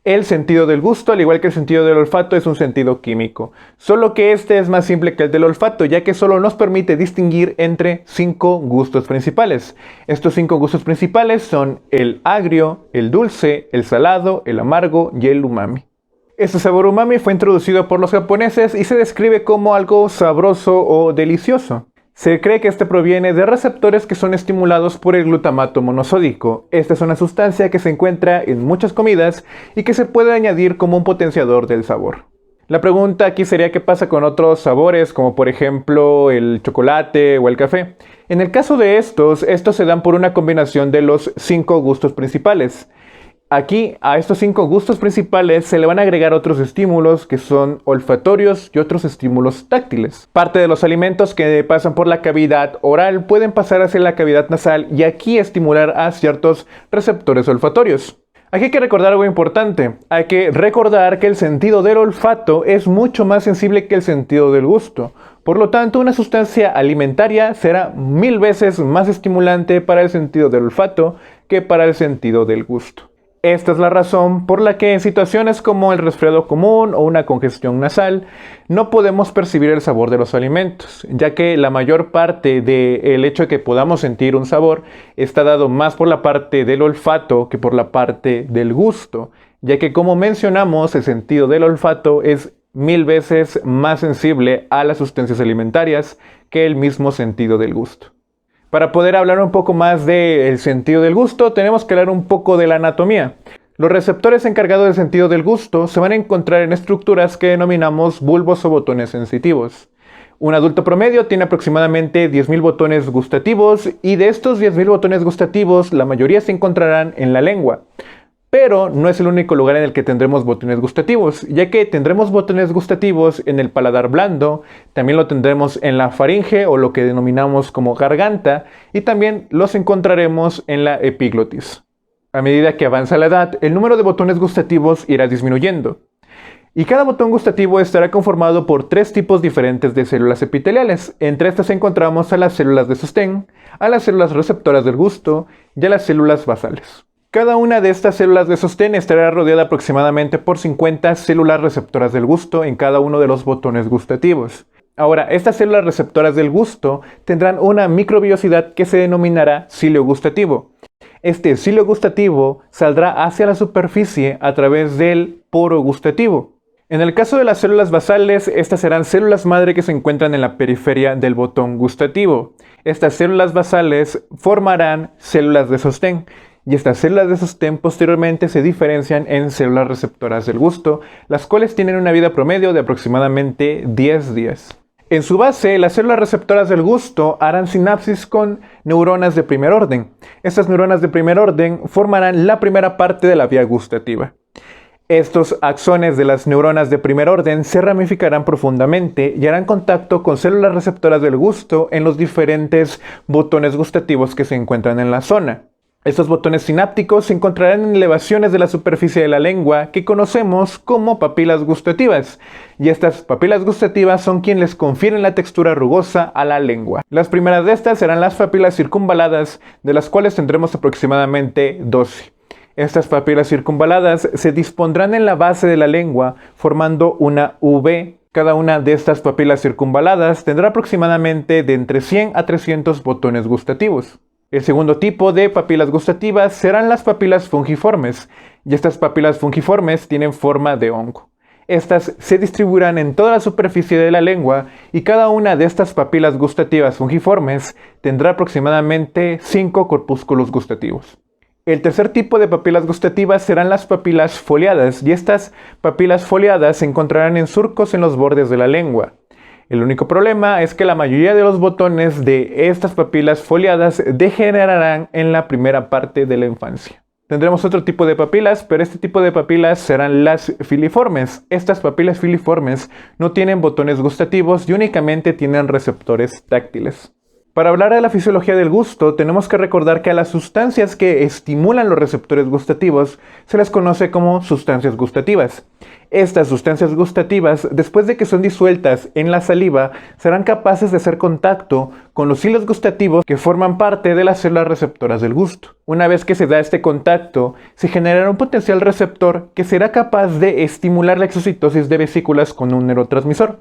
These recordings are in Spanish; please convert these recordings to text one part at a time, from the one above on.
El sentido del gusto, al igual que el sentido del olfato, es un sentido químico, solo que este es más simple que el del olfato, ya que solo nos permite distinguir entre 5 gustos principales. Estos 5 gustos principales son el agrio, el dulce, el salado, el amargo y el umami. Este sabor umami fue introducido por los japoneses y se describe como algo sabroso o delicioso. Se cree que este proviene de receptores que son estimulados por el glutamato monosódico. Esta es una sustancia que se encuentra en muchas comidas y que se puede añadir como un potenciador del sabor. La pregunta aquí sería qué pasa con otros sabores, como por ejemplo el chocolate o el café. En el caso de estos se dan por una combinación de los 5 gustos principales. Aquí, a estos 5 gustos principales se le van a agregar otros estímulos que son olfatorios y otros estímulos táctiles. Parte de los alimentos que pasan por la cavidad oral pueden pasar hacia la cavidad nasal y aquí estimular a ciertos receptores olfatorios. Aquí hay que recordar algo importante. Hay que recordar que el sentido del olfato es mucho más sensible que el sentido del gusto. Por lo tanto, una sustancia alimentaria será 1000 veces más estimulante para el sentido del olfato que para el sentido del gusto. Esta es la razón por la que en situaciones como el resfriado común o una congestión nasal no podemos percibir el sabor de los alimentos, ya que la mayor parte del hecho de que podamos sentir un sabor está dado más por la parte del olfato que por la parte del gusto, ya que como mencionamos el sentido del olfato es 1000 veces más sensible a las sustancias alimentarias que el mismo sentido del gusto. Para poder hablar un poco más del sentido del gusto, tenemos que hablar un poco de la anatomía. Los receptores encargados del sentido del gusto se van a encontrar en estructuras que denominamos bulbos o botones sensitivos. Un adulto promedio tiene aproximadamente 10.000 botones gustativos y de estos 10.000 botones gustativos, la mayoría se encontrarán en la lengua. Pero no es el único lugar en el que tendremos botones gustativos, ya que tendremos botones gustativos en el paladar blando, también lo tendremos en la faringe o lo que denominamos como garganta, y también los encontraremos en la epiglotis. A medida que avanza la edad, el número de botones gustativos irá disminuyendo. Y cada botón gustativo estará conformado por 3 tipos diferentes de células epiteliales. Entre estas encontramos a las células de sostén, a las células receptoras del gusto y a las células basales. Cada una de estas células de sostén estará rodeada aproximadamente por 50 células receptoras del gusto en cada uno de los botones gustativos. Ahora, estas células receptoras del gusto tendrán una microvellosidad que se denominará cilio gustativo. Este cilio gustativo saldrá hacia la superficie a través del poro gustativo. En el caso de las células basales, estas serán células madre que se encuentran en la periferia del botón gustativo. Estas células basales formarán células de sostén. Y estas células de sostén posteriormente se diferencian en células receptoras del gusto, las cuales tienen una vida promedio de aproximadamente 10 días. En su base, las células receptoras del gusto harán sinapsis con neuronas de primer orden. Estas neuronas de primer orden formarán la primera parte de la vía gustativa. Estos axones de las neuronas de primer orden se ramificarán profundamente y harán contacto con células receptoras del gusto en los diferentes botones gustativos que se encuentran en la zona. Estos botones sinápticos se encontrarán en elevaciones de la superficie de la lengua que conocemos como papilas gustativas, y estas papilas gustativas son quienes les confieren la textura rugosa a la lengua. Las primeras de estas serán las papilas circunvaladas, de las cuales tendremos aproximadamente 12. Estas papilas circunvaladas se dispondrán en la base de la lengua formando una V. Cada una de estas papilas circunvaladas tendrá aproximadamente de entre 100 a 300 botones gustativos. El segundo tipo de papilas gustativas serán las papilas fungiformes, y estas papilas fungiformes tienen forma de hongo. Estas se distribuirán en toda la superficie de la lengua y cada una de estas papilas gustativas fungiformes tendrá aproximadamente 5 corpúsculos gustativos. El tercer tipo de papilas gustativas serán las papilas foliadas, y estas papilas foliadas se encontrarán en surcos en los bordes de la lengua. El único problema es que la mayoría de los botones de estas papilas foliadas degenerarán en la primera parte de la infancia. Tendremos otro tipo de papilas, pero este tipo de papilas serán las filiformes. Estas papilas filiformes no tienen botones gustativos y únicamente tienen receptores táctiles. Para hablar de la fisiología del gusto, tenemos que recordar que a las sustancias que estimulan los receptores gustativos se les conoce como sustancias gustativas. Estas sustancias gustativas, después de que son disueltas en la saliva, serán capaces de hacer contacto con los hilos gustativos que forman parte de las células receptoras del gusto. Una vez que se da este contacto, se generará un potencial receptor que será capaz de estimular la exocitosis de vesículas con un neurotransmisor.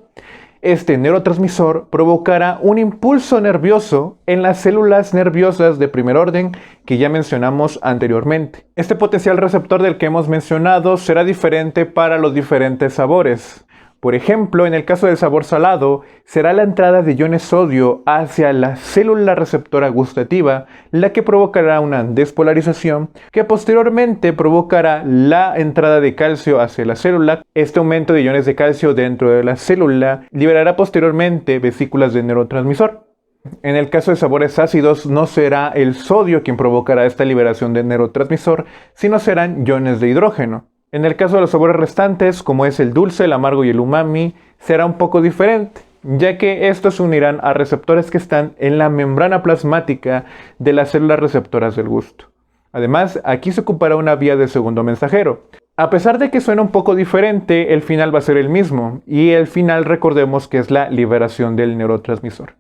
Este neurotransmisor provocará un impulso nervioso en las células nerviosas de primer orden que ya mencionamos anteriormente. Este potencial receptor del que hemos mencionado será diferente para los diferentes sabores. Por ejemplo, en el caso del sabor salado, será la entrada de iones sodio hacia la célula receptora gustativa la que provocará una despolarización que posteriormente provocará la entrada de calcio hacia la célula. Este aumento de iones de calcio dentro de la célula liberará posteriormente vesículas de neurotransmisor. En el caso de sabores ácidos, no será el sodio quien provocará esta liberación de neurotransmisor, sino serán iones de hidrógeno. En el caso de los sabores restantes, como es el dulce, el amargo y el umami, será un poco diferente, ya que estos se unirán a receptores que están en la membrana plasmática de las células receptoras del gusto. Además, aquí se ocupará una vía de segundo mensajero. A pesar de que suena un poco diferente, el final va a ser el mismo, y el final recordemos que es la liberación del neurotransmisor.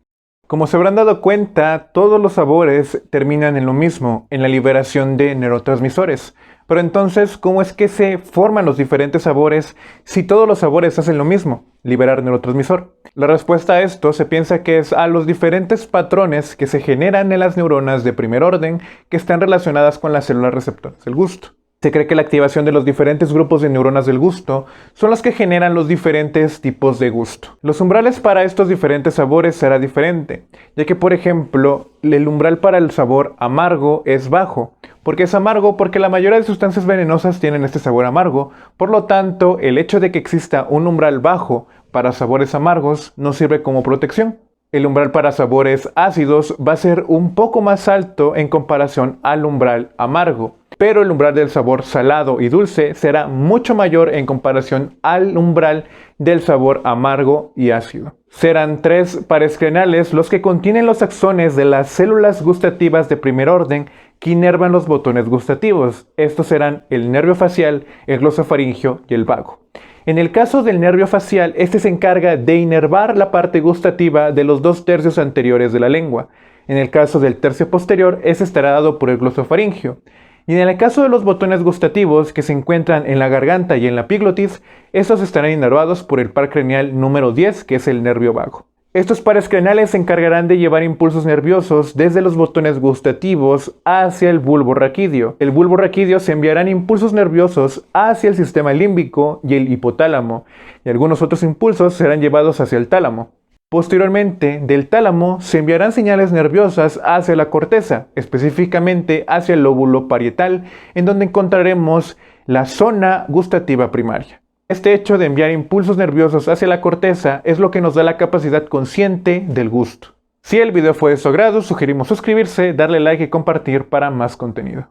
Como se habrán dado cuenta, todos los sabores terminan en lo mismo, en la liberación de neurotransmisores. Pero entonces, ¿cómo es que se forman los diferentes sabores si todos los sabores hacen lo mismo, liberar neurotransmisor? La respuesta a esto se piensa que es a los diferentes patrones que se generan en las neuronas de primer orden que están relacionadas con las células receptoras del gusto. Se cree que la activación de los diferentes grupos de neuronas del gusto son los que generan los diferentes tipos de gusto. Los umbrales para estos diferentes sabores será diferente, ya que por ejemplo, el umbral para el sabor amargo es bajo. ¿Por qué es amargo? Porque la mayoría de sustancias venenosas tienen este sabor amargo, por lo tanto, el hecho de que exista un umbral bajo para sabores amargos no sirve como protección. El umbral para sabores ácidos va a ser un poco más alto en comparación al umbral amargo, pero el umbral del sabor salado y dulce será mucho mayor en comparación al umbral del sabor amargo y ácido. Serán 3 pares craneales los que contienen los axones de las células gustativas de primer orden que inervan los botones gustativos. Estos serán el nervio facial, el glosofaringio y el vago. En el caso del nervio facial, este se encarga de inervar la parte gustativa de los 2 tercios anteriores de la lengua. En el caso del tercio posterior, este estará dado por el glosofaringio. Y en el caso de los botones gustativos que se encuentran en la garganta y en la epiglotis, estos estarán inervados por el par craneal número 10, que es el nervio vago. Estos pares craneales se encargarán de llevar impulsos nerviosos desde los botones gustativos hacia el bulbo raquídeo. El bulbo raquídeo se enviarán impulsos nerviosos hacia el sistema límbico y el hipotálamo, y algunos otros impulsos serán llevados hacia el tálamo. Posteriormente, del tálamo se enviarán señales nerviosas hacia la corteza, específicamente hacia el lóbulo parietal, en donde encontraremos la zona gustativa primaria. Este hecho de enviar impulsos nerviosos hacia la corteza es lo que nos da la capacidad consciente del gusto. Si el video fue de su agrado, sugerimos suscribirse, darle like y compartir para más contenido.